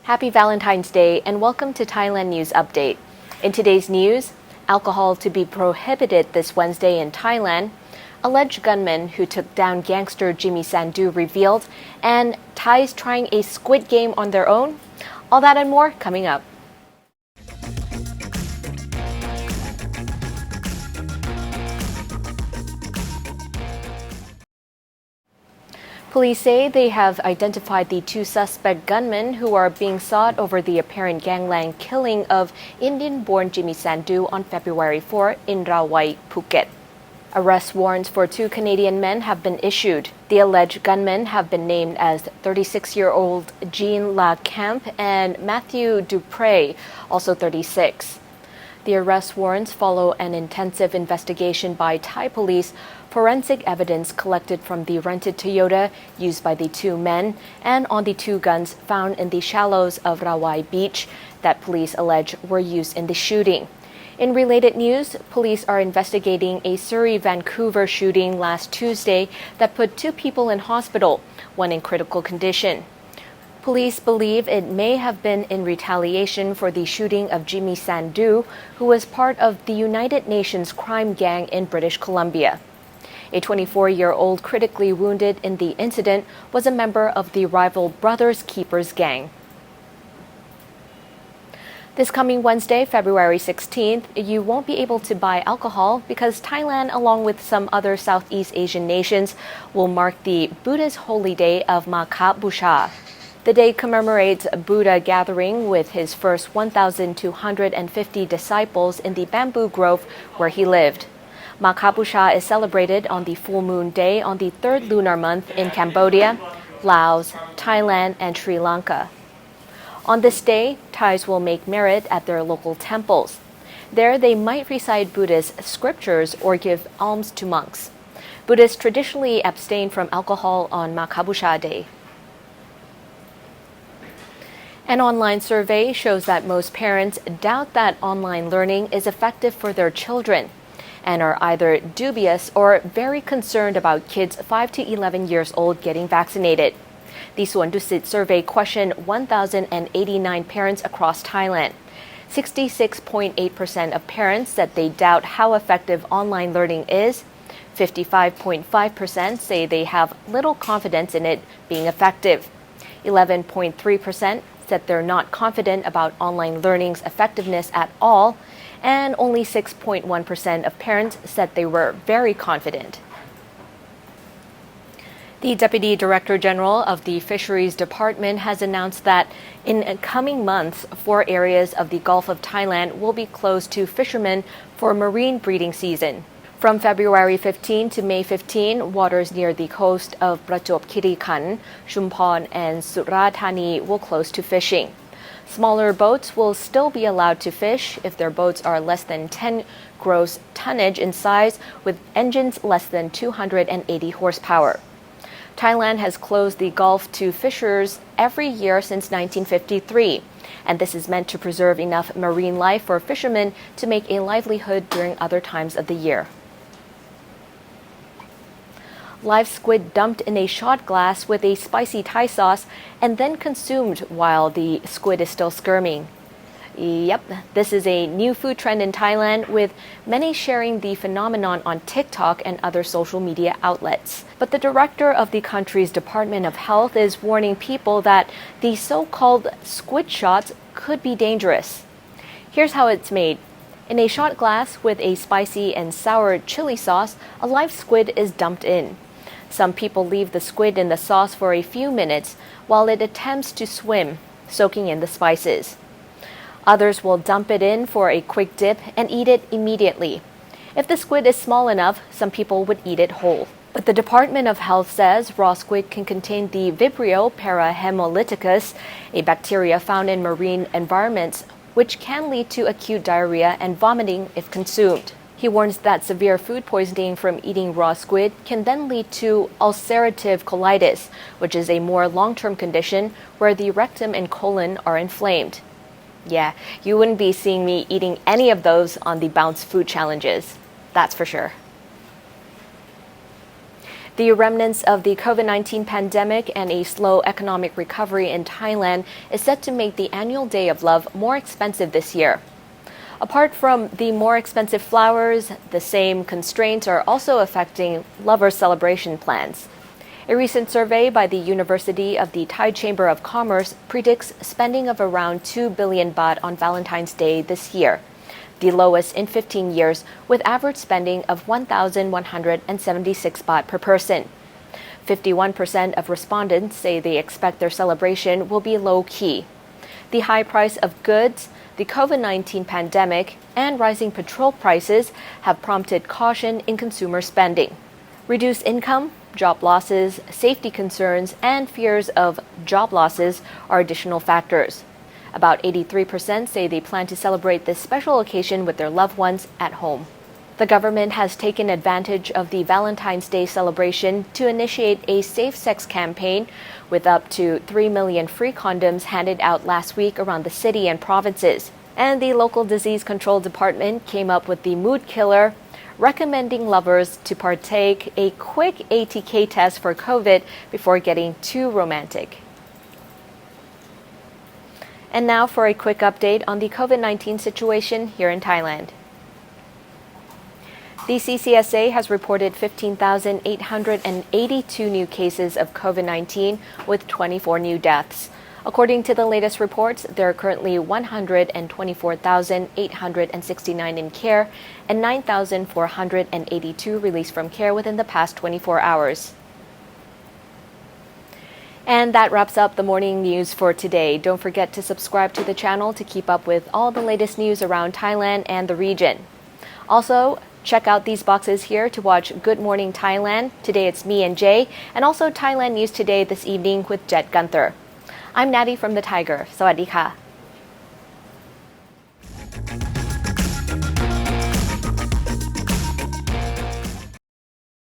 Happy Valentine's Day and welcome to Thailand News Update. In today's news, alcohol to be prohibited this Wednesday in Thailand, alleged gunmen who took down gangster Jimi Sandhu revealed, and Thais trying a squid game on their own. All that and more coming up. Police say they have identified the two suspect gunmen who are being sought over the apparent gangland killing of Indian-born Jimi Sandhu on February 4 in Rawai, Phuket. Arrest warrants for two Canadian men have been issued. The alleged gunmen have been named as 36-year-old Jean Lacamp and Matthew Dupre, also 36. The arrest warrants follow an intensive investigation by Thai police, forensic evidence collected from the rented Toyota used by the two men, and on the two guns found in the shallows of Rawai Beach that police allege were used in the shooting. In related news, police are investigating a Surrey, Vancouver shooting last Tuesday that put two people in hospital, one in critical condition. Police believe it may have been in retaliation for the shooting of Jimi Sandhu, who was part of the United Nations crime gang in British Columbia. A 24-year-old critically wounded in the incident was a member of the rival Brothers Keepers gang. This coming Wednesday, February 16th, you won't be able to buy alcohol because Thailand, along with some other Southeast Asian nations, will mark the Buddhist holy day of Makha Bucha. The day commemorates Buddha gathering with his first 1,250 disciples in the bamboo grove where he lived. Makha Bucha is celebrated on the full moon day on the third lunar month in Cambodia, Laos, Thailand, and Sri Lanka. On this day, Thais will make merit at their local temples. There, they might recite Buddhist scriptures or give alms to monks. Buddhists traditionally abstain from alcohol on Makha Bucha Day. An online survey shows that most parents doubt that online learning is effective for their children and are either dubious or very concerned about kids 5 to 11 years old getting vaccinated. The Suandusit survey questioned 1,089 parents across Thailand. 66.8% of parents said they doubt how effective online learning is. 55.5% say they have little confidence in it being effective. 11.3% said they're not confident about online learning's effectiveness at all, and only 6.1% of parents said they were very confident. The Deputy Director General of the Fisheries Department has announced that in coming months, 4 areas of the Gulf of Thailand will be closed to fishermen for marine breeding season. From February 15 to May 15, waters near the coast of Prachop Khiri-Khan, Shumphon, and Surat Thani will close to fishing. Smaller boats will still be allowed to fish if their boats are less than 10 gross tonnage in size with engines less than 280 horsepower. Thailand has closed the Gulf to fishers every year since 1953, and this is meant to preserve enough marine life for fishermen to make a livelihood during other times of the year. Live squid dumped in a shot glass with a spicy Thai sauce and then consumed while the squid is still skirming. Yep, this is a new food trend in Thailand, with many sharing the phenomenon on TikTok and other social media outlets. But the director of the country's Department of Health is warning people that the so-called squid shots could be dangerous. Here's how it's made. In a shot glass with a spicy and sour chili sauce, a live squid is dumped in. Some people leave the squid in the sauce for a few minutes while it attempts to swim, soaking in the spices. Others will dump it in for a quick dip and eat it immediately. If the squid is small enough, some people would eat it whole. But the Department of Health says raw squid can contain the Vibrio parahemolyticus, a bacteria found in marine environments, which can lead to acute diarrhea and vomiting if consumed. He warns that severe food poisoning from eating raw squid can then lead to ulcerative colitis, which is a more long-term condition where the rectum and colon are inflamed. Yeah, you wouldn't be seeing me eating any of those on the Bounce food challenges. That's for sure. The remnants of the COVID-19 pandemic and a slow economic recovery in Thailand is set to make the annual Day of Love more expensive this year. Apart from the more expensive flowers, the same constraints are also affecting lovers' celebration plans. A recent survey by the University of the Thai Chamber of Commerce predicts spending of around 2 billion baht on Valentine's Day this year, the lowest in 15 years, with average spending of 1,176 baht per person. 51% of respondents say they expect their celebration will be low-key. The high price of goods, the COVID-19 pandemic, and rising petrol prices have prompted caution in consumer spending. Reduced income, job losses, safety concerns, and fears of job losses are additional factors. About 83% say they plan to celebrate this special occasion with their loved ones at home. The government has taken advantage of the Valentine's Day celebration to initiate a safe sex campaign with up to 3 million free condoms handed out last week around the city and provinces. And the local disease control department came up with the mood killer, recommending lovers to partake a quick ATK test for COVID before getting too romantic. And now for a quick update on the COVID-19 situation here in Thailand. The CCSA has reported 15,882 new cases of COVID-19 with 24 new deaths. According to the latest reports, there are currently 124,869 in care and 9,482 released from care within the past 24 hours. And that wraps up the morning news for today. Don't forget to subscribe to the channel to keep up with all the latest news around Thailand and the region. Also, check out these boxes here to watch Good Morning Thailand. Today it's me and Jay, and also Thailand News Today this evening with Jet Gunther. I'm Natty from the Thaiger. Sawadee ka.